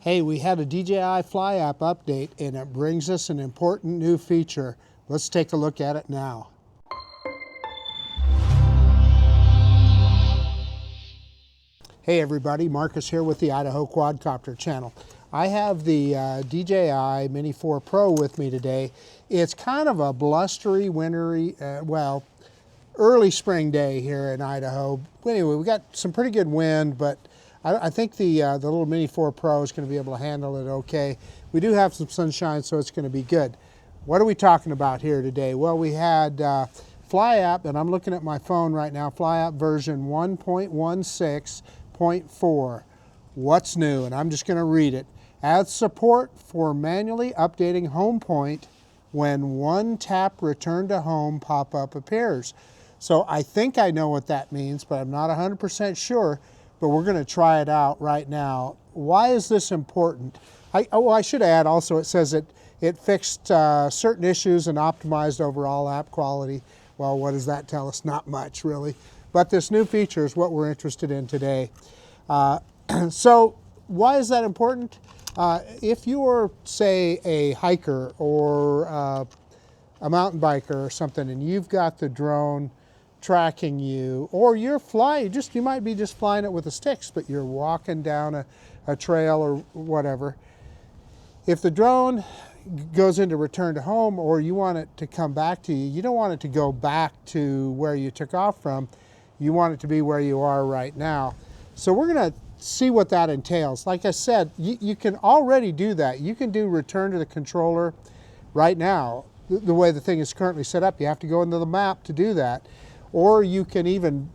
Hey, we had a DJI Fly app update and it brings us an important new feature. Let's take a look at it now. Hey everybody, Marcus here with the Idaho Quadcopter channel. I have the DJI Mini 4 Pro with me today. It's kind of a blustery, wintry, early spring day here in Idaho. Anyway, we got some pretty good wind, but I think the little Mini 4 Pro is going to be able to handle it okay. We do have some sunshine, so it's going to be good. What are we talking about here today? Well, we had Fly app, and I'm looking at my phone right now, Fly app version 1.16.4. What's new? And I'm just going to read it. Adds support for manually updating Homepoint when one tap return to home pop-up appears. So I think I know what that means, but I'm not 100% sure. But we're going to try it out right now. Why is this important? I should add also, it says it fixed certain issues and optimized overall app quality. Well, what does that tell us? Not much, really. But this new feature is what we're interested in today. So why is that important? If you're, say, a hiker or a mountain biker or something, and you've got the drone tracking you, or you're flying, you might be just flying it with the sticks, but you're walking down a trail or whatever. If the drone goes into return to home, or you want it to come back to you, you don't want it to go back to where you took off from. You want it to be where you are right now. So we're going to see what that entails. Like I said, you can already do that. You can do return to the controller right now. The way the thing is currently set up, you have to go into the map to do that. Or you can even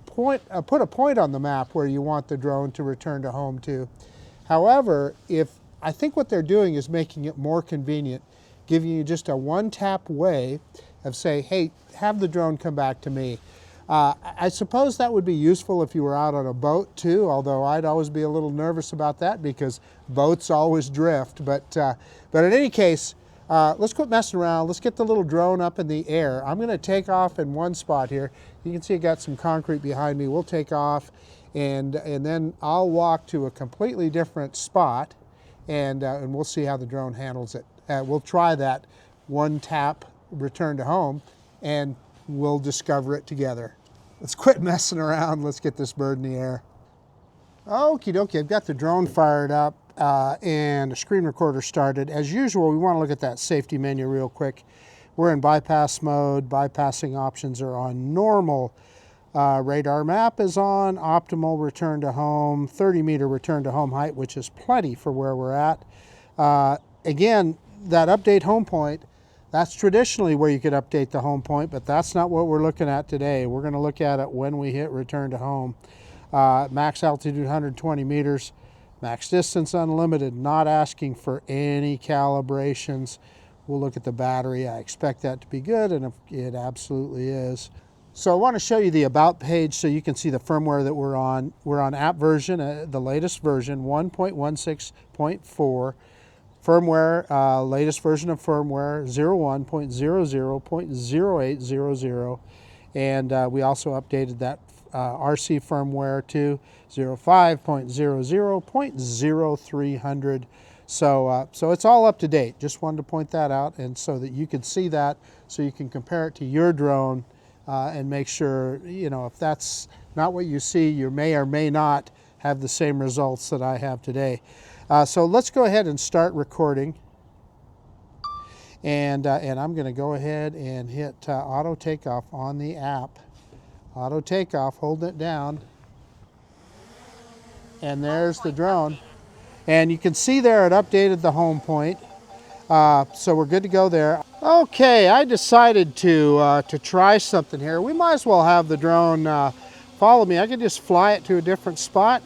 put a point on the map where you want the drone to return to home to. However, I think what they're doing is making it more convenient, giving you just a one-tap way of say, hey, have the drone come back to me. I suppose that would be useful if you were out on a boat too, although I'd always be a little nervous about that because boats always drift. But in any case, let's quit messing around. Let's get the little drone up in the air. I'm going to take off in one spot here. You can see I got some concrete behind me. We'll take off, and then I'll walk to a completely different spot, and we'll see how the drone handles it. We'll try that one tap return to home, and we'll discover it together. Let's quit messing around. Let's get this bird in the air. Okie dokie, I've got the drone fired up. And a screen recorder started. As usual, we want to look at that safety menu real quick. We're in bypass mode. Bypassing options are on normal. Radar map is on. Optimal return to home. 30-meter return to home height, which is plenty for where we're at. Again, that update home point, that's traditionally where you could update the home point, but that's not what we're looking at today. We're going to look at it when we hit return to home. Max altitude 120 meters. Max distance unlimited, not asking for any calibrations. We'll look at the battery. I expect that to be good, and it absolutely is. So I want to show you the About page so you can see the firmware that we're on. We're on app version, the latest version, 1.16.4. Firmware, latest version of firmware, 01.00.0800. And we also updated that RC firmware to 05.00.0300. So it's all up to date. Just wanted to point that out, and so that you can see that, so you can compare it to your drone and make sure, if that's not what you see, you may or may not have the same results that I have today. So let's go ahead and start recording. And I'm going to go ahead and hit auto takeoff on the app. Auto takeoff, holding it down. And there's the drone. And you can see there it updated the home point. So we're good to go there. Okay, I decided to try something here. We might as well have the drone follow me. I could just fly it to a different spot,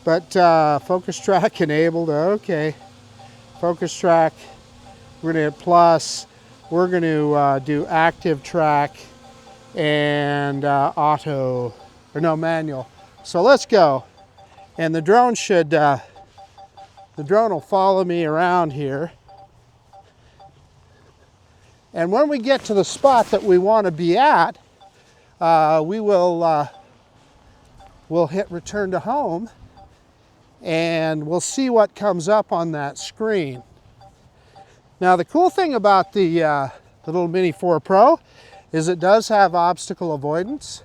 but focus track enabled. Okay, focus track. We're going to hit plus. We're going to do ActiveTrack and manual. So let's go. And the drone will follow me around here. And when we get to the spot that we want to be at, we'll hit return to home, and we'll see what comes up on that screen. Now the cool thing about the little Mini 4 Pro is it does have obstacle avoidance.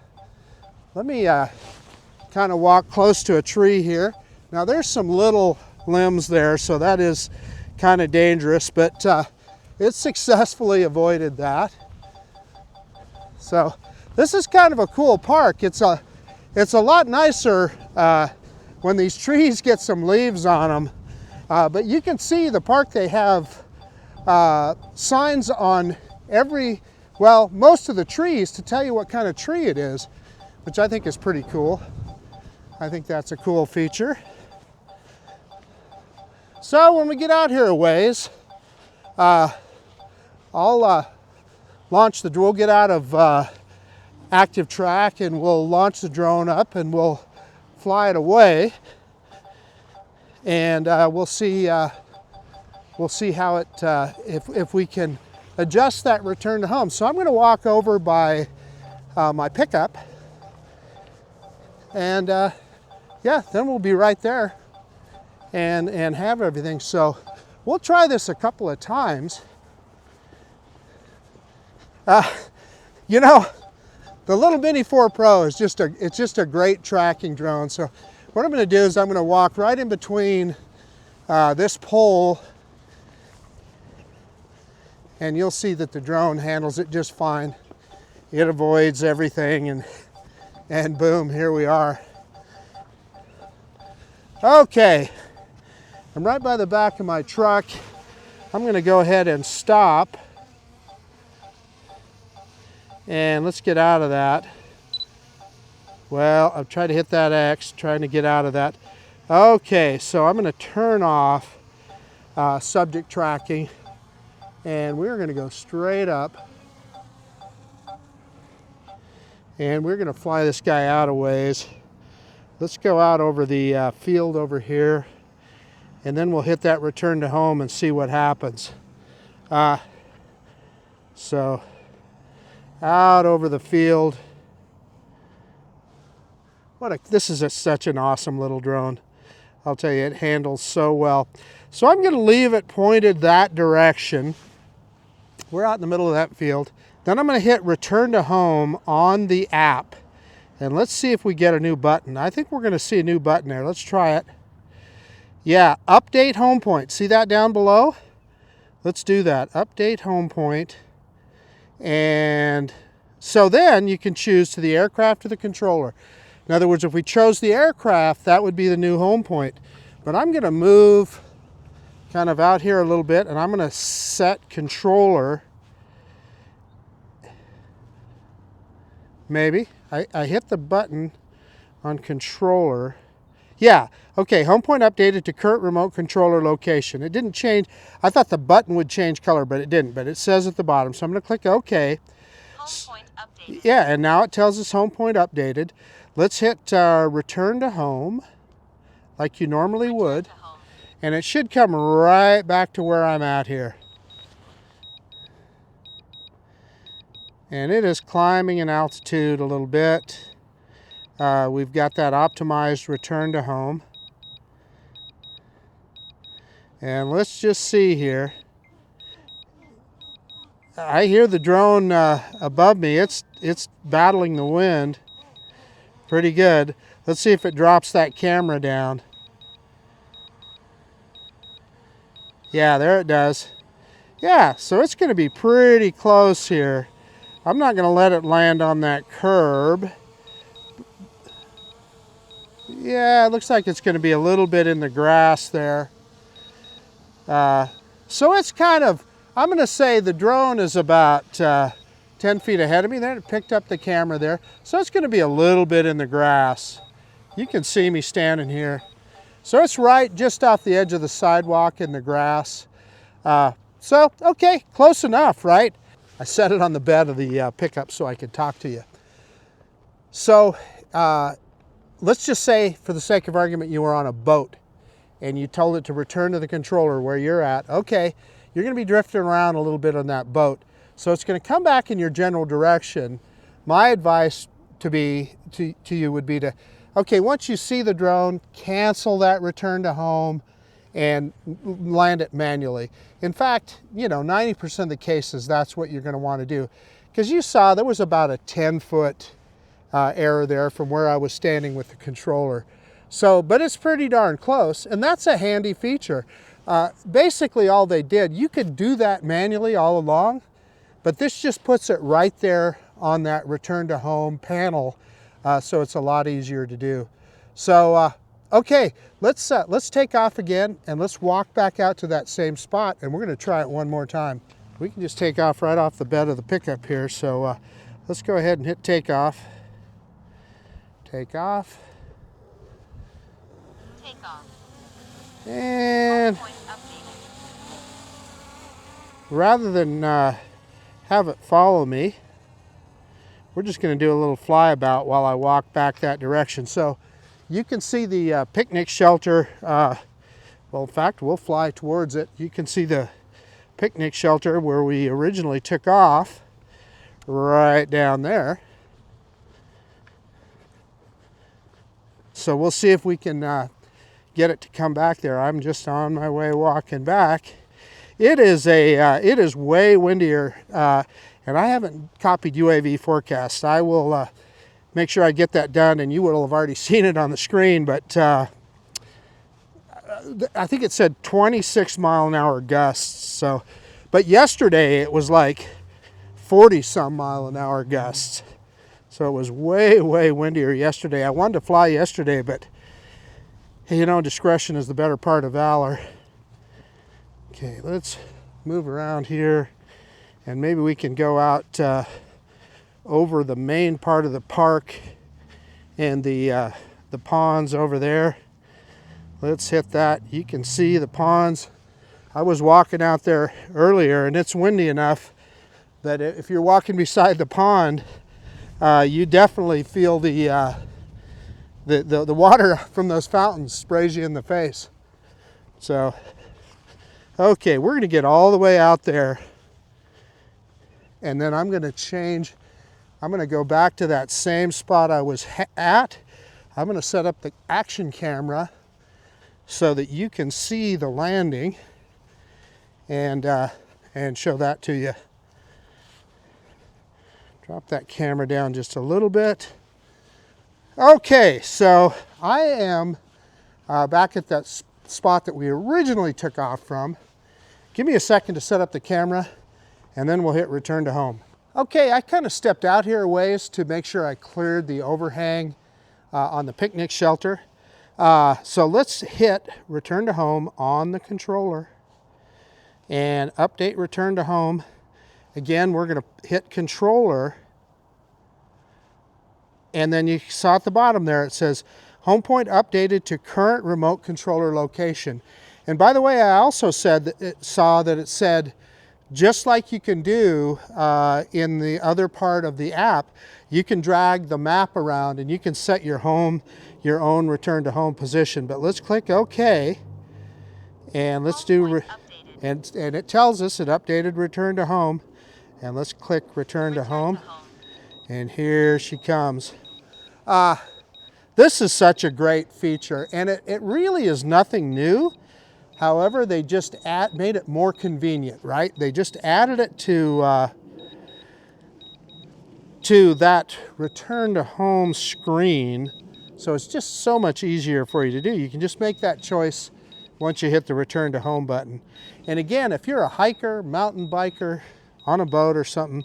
Let me kind of walk close to a tree here. Now there's some little limbs there, so that is kind of dangerous, but it successfully avoided that. So this is kind of a cool park. It's a lot nicer when these trees get some leaves on them. But you can see the park, they have signs on most of the trees to tell you what kind of tree it is, which I think is pretty cool. I think that's a cool feature. So when we get out here a ways, we'll get out of ActiveTrack and we'll launch the drone up and we'll fly it away, and we'll see how it if we can adjust that return to home. So I'm going to walk over by my pickup, and yeah, then we'll be right there and have everything. So we'll try this a couple of times. You know, the little Mini 4 Pro is just a great tracking drone. So what I'm going to do is I'm going to walk right in between this pole, and you'll see that the drone handles it just fine. It avoids everything, and boom, here we are. Okay, I'm right by the back of my truck. I'm going to go ahead and stop. And let's get out of that. Well, I've tried to hit that X, trying to get out of that. Okay, so I'm going to turn off subject tracking, and we're going to go straight up. And we're going to fly this guy out a ways. Let's go out over the field over here, and then we'll hit that return to home and see what happens. So out over the field. This is such an awesome little drone. I'll tell you, it handles so well. So I'm going to leave it pointed that direction. We're out in the middle of that field. Then I'm going to hit return to home on the app. And let's see if we get a new button. I think we're going to see a new button there. Let's try it. Yeah, update Homepoint. See that down below? Let's do that. Update Homepoint. And so then you can choose to the aircraft or the controller. In other words, if we chose the aircraft, that would be the new Homepoint. But I'm going to move kind of out here a little bit, and I'm going to set controller. Maybe. I hit the button on controller. Yeah, okay, Homepoint updated to current remote controller location. It didn't change. I thought the button would change color, but it didn't. But it says at the bottom, so I'm going to click OK. Homepoint updated. Yeah, and now it tells us Homepoint updated. Let's hit return to home, like you normally would. And it should come right back to where I'm at here. And it is climbing in altitude a little bit. We've got that optimized return to home. And let's just see here. I hear the drone above me. It's battling the wind pretty good. Let's see if it drops that camera down. Yeah, there it does. Yeah, so it's going to be pretty close here. I'm not going to let it land on that curb. Yeah, it looks like it's going to be a little bit in the grass there. So it's kind of, I'm going to say the drone is about 10 feet ahead of me there. It picked up the camera there. So it's going to be a little bit in the grass. You can see me standing here. So it's right just off the edge of the sidewalk in the grass. So, okay, close enough, right? I set it on the bed of the pickup so I could talk to you. So let's just say, for the sake of argument, you were on a boat and you told it to return to the controller where you're at. Okay, you're going to be drifting around a little bit on that boat. So it's going to come back in your general direction. My advice to you would be to Okay, once you see the drone, cancel that return to home and land it manually. In fact, you know, 90% of the cases, that's what you're going to want to do. Because you saw there was about a 10-foot error there from where I was standing with the controller. So, but it's pretty darn close, and that's a handy feature. Basically all they did, you could do that manually all along, but this just puts it right there on that return to home panel, so it's a lot easier to do. So, okay, let's take off again and let's walk back out to that same spot, and we're going to try it one more time. We can just take off right off the bed of the pickup here, so let's go ahead and hit takeoff. Takeoff. Takeoff. And Homepoint updated. rather than have it follow me, we're just going to do a little flyabout while I walk back that direction. So you can see the picnic shelter. Well, in fact, we'll fly towards it. You can see the picnic shelter where we originally took off, right down there. So we'll see if we can get it to come back there. I'm just on my way walking back. It is way windier, and I haven't copied UAV forecast. I will make sure I get that done, and you will have already seen it on the screen, but I think it said 26-mile-an-hour gusts. So, but yesterday it was like 40-some-mile-an-hour gusts. So it was way, way windier yesterday. I wanted to fly yesterday, but you know, discretion is the better part of valor. Okay, let's move around here, and maybe we can go out over the main part of the park and the ponds over there. Let's hit that. You can see the ponds. I was walking out there earlier, and it's windy enough that if you're walking beside the pond, you definitely feel the water from those fountains sprays you in the face. So, okay, we're going to get all the way out there, and then I'm going to change. I'm going to go back to that same spot I was at. I'm going to set up the action camera so that you can see the landing and show that to you. Drop that camera down just a little bit. Okay, so I am back at that spot that we originally took off from. Give me a second to set up the camera, and then we'll hit return to home. Okay, I kind of stepped out here a ways to make sure I cleared the overhang on the picnic shelter. So let's hit return to home on the controller and update return to home. Again, we're going to hit controller, and then you saw at the bottom there it says Homepoint updated to current remote controller location. And by the way, I also said that it said, just like you can do in the other part of the app, you can drag the map around and you can set your own return to home position. But let's click OK, and let's do, and it tells us it updated return to home. And let's click return to home. And here she comes. This is such a great feature, and it really is nothing new. However, they just made it more convenient, right? They just added it to that return to home screen. So it's just so much easier for you to do. You can just make that choice once you hit the return to home button. And again, if you're a hiker, mountain biker, on a boat or something,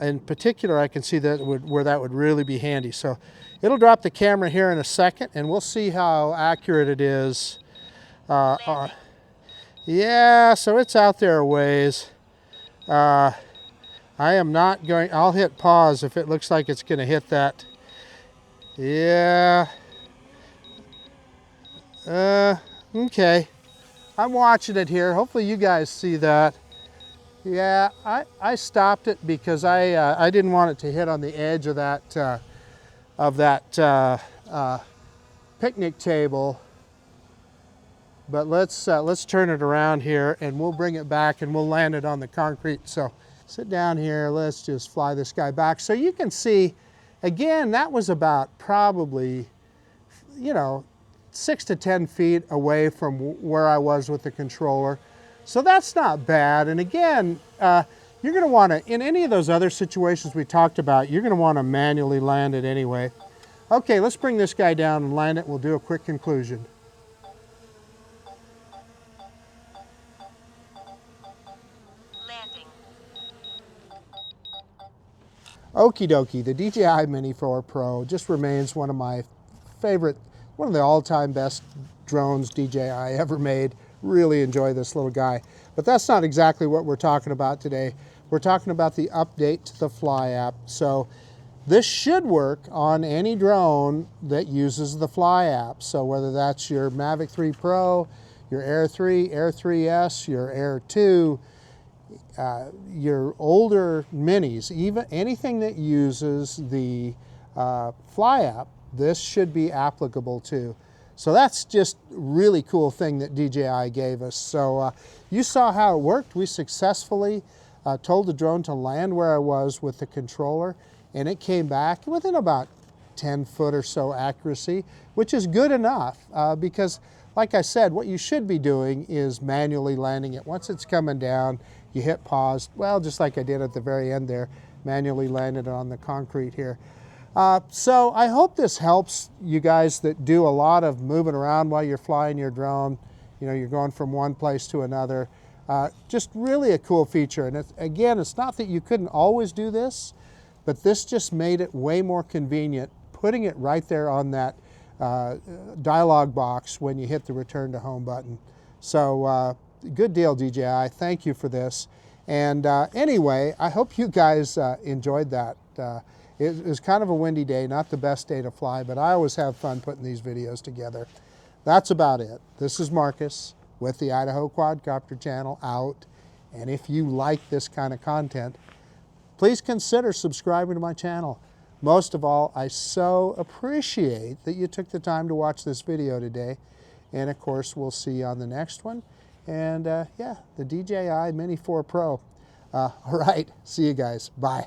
in particular, I can see where that would really be handy. So it'll drop the camera here in a second, and we'll see how accurate it is. Yeah, so it's out there a ways. I am not going, I'll hit pause if it looks like it's going to hit that. Yeah. Okay. I'm watching it here. Hopefully you guys see that. Yeah, I stopped it because I didn't want it to hit on the edge of that picnic table. But let's turn it around here, and we'll bring it back and we'll land it on the concrete. So sit down here. Let's just fly this guy back so you can see. Again, that was about probably you know, 6 to 10 feet away from where I was with the controller. So that's not bad. And again, you're going to want to, in any of those other situations we talked about, you're going to want to manually land it anyway. Okay, let's bring this guy down and land it. We'll do a quick conclusion. Landing. Okie dokie, the DJI Mini 4 Pro just remains one of my favorite, one of the all-time best drones DJI ever made. Really enjoy this little guy. But that's not exactly what we're talking about today. We're talking about the update to the Fly app. So this should work on any drone that uses the Fly app. So whether that's your Mavic 3 Pro, your Air 3, Air 3S, your Air 2, your older minis, even anything that uses the Fly app, this should be applicable to. So that's just a really cool thing that DJI gave us. So you saw how it worked. We successfully told the drone to land where I was with the controller, and it came back within about 10 foot or so accuracy, which is good enough because, like I said, what you should be doing is manually landing it. Once it's coming down, you hit pause, well, just like I did at the very end there, manually landed it on the concrete here. So I hope this helps you guys that do a lot of moving around while you're flying your drone. You know, you're going from one place to another. Just really a cool feature. And again, it's not that you couldn't always do this, but this just made it way more convenient, putting it right there on that dialog box when you hit the return to home button. So good deal, DJI. Thank you for this. And anyway, I hope you guys enjoyed that. It was kind of a windy day, not the best day to fly, but I always have fun putting these videos together. That's about it. This is Marcus with the Idaho Quadcopter channel out. And if you like this kind of content, please consider subscribing to my channel. Most of all, I so appreciate that you took the time to watch this video today. And of course, we'll see you on the next one. And yeah, the DJI Mini 4 Pro. All right, see you guys. Bye.